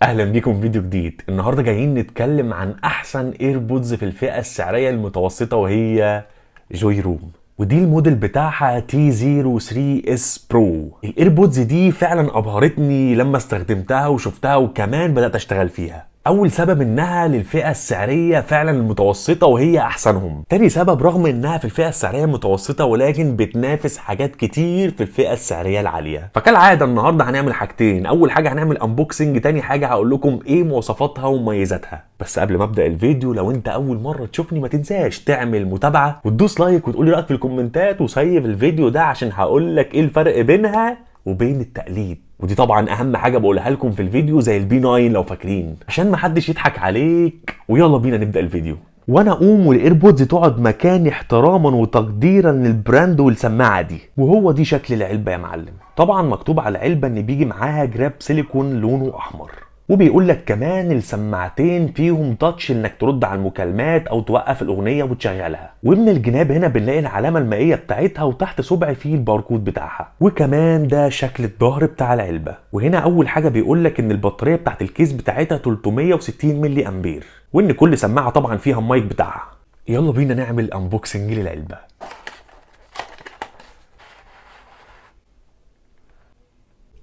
اهلا بيكم في فيديو جديد. النهارده جايين نتكلم عن احسن ايربودز في الفئه السعريه المتوسطه وهي جوي روم، ودي الموديل بتاعها T03 S Pro. الايربودز دي فعلا ابهرتني لما استخدمتها وشفتها وكمان بدات اشتغل فيها. اول سبب انها للفئه السعريه فعلا المتوسطه وهي احسنهم. تاني سبب رغم انها في الفئه السعريه المتوسطه ولكن بتنافس حاجات كتير في الفئه السعريه العاليه. فكالعاده النهارده هنعمل حاجتين، اول حاجه هنعمل انبوكسنج، تاني حاجه هقول لكم ايه مواصفاتها ومميزاتها. بس قبل ما ابدا الفيديو، لو انت اول مره تشوفني ما تنساش تعمل متابعه وتدوس لايك وتقول لي رايك في الكومنتات وسيف الفيديو ده عشان هقول لك ايه الفرق بينها وبين التقليد. ودي طبعا اهم حاجه بقولها لكم في الفيديو زي البي 9 لو فاكرين، عشان ما حدش يضحك عليك. ويلا بينا نبدا الفيديو. وانا اقوم والايربودز تقعد مكاني احتراما وتقديرا للبراند والسماعه دي. وهو دي شكل العلبه يا معلم. طبعا مكتوب على العلبه ان بيجي معاها جراب سيليكون لونه احمر، وبيقول لك كمان السماعتين فيهم تاتش انك ترد على المكالمات او توقف الاغنيه وتشغلها. ومن الجناب هنا بنلاقي العلامه المائيه بتاعتها، وتحت صبع فيه الباركود بتاعها. وكمان ده شكل الظهر بتاع العلبه. وهنا اول حاجه بيقول لك ان البطاريه بتاعت الكيس بتاعتها 360 ملي امبير، وان كل سماعه طبعا فيها المايك بتاعها. يلا بينا نعمل انبوكسنج للعلبه.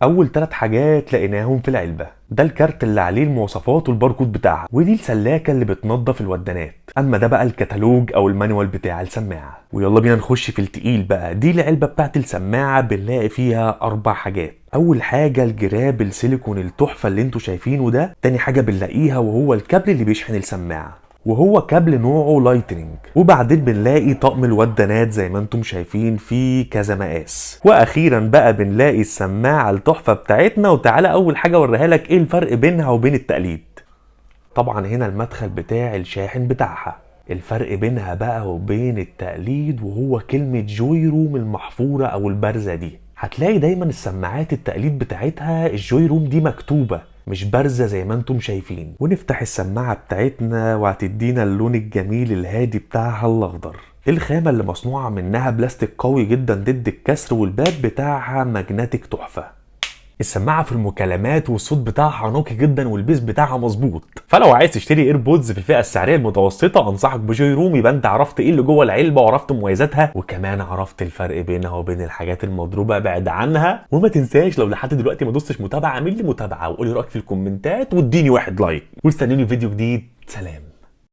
اول 3 حاجات لقيناهم في العلبه، ده الكارت اللي عليه المواصفات والباركود بتاعها، ودي السلاكه اللي بتنظف الودانات. اما ده بقى الكتالوج او المانيوال بتاع السماعه. ويلا بينا نخش في التقيل بقى. دي العلبه بتاعت السماعه، بنلاقي فيها 4 حاجات. اول حاجه الجراب السيليكون التحفه اللي انتوا شايفينه ده. تاني حاجه بنلاقيها وهو الكابل اللي بيشحن السماعه، وهو كابل نوعه لايتنينج. وبعدين بنلاقي طقم الودانات زي ما انتم شايفين فيه كذا مقاس. واخيرا بقى بنلاقي السماعه التحفه بتاعتنا. وتعالى اول حاجه اوريها لك ايه الفرق بينها وبين التقليد. طبعا هنا المدخل بتاع الشاحن بتاعها. الفرق بينها بقى وبين التقليد وهو كلمه جوي روم المحفوره او البارزه دي. هتلاقي دايما السماعات التقليد بتاعتها الجوي روم دي مكتوبه مش بارزه زي ما انتم شايفين. ونفتح السماعه بتاعتنا وهتدينا اللون الجميل الهادي بتاعها الاخضر. الخامه اللي مصنوعه منها بلاستيك قوي جدا ضد الكسر، والباب بتاعها ماجنتيك تحفه. السماعه في المكالمات والصوت بتاعها نقي جدا والبيس بتاعها مظبوط. فلو عايز تشتري ايربودز في الفئه السعريه المتوسطه انصحك بجوي روم. يبقى انت عرفت ايه اللي جوه العلبه وعرفت مميزاتها وكمان عرفت الفرق بينها وبين الحاجات المضروبه بعد عنها. وما تنساش لو لحد دلوقتي ما دوستش متابعه اعمل لي متابعه وقول لي رايك في الكومنتات واديني 1 لايك، واستنوني في فيديو جديد. سلام.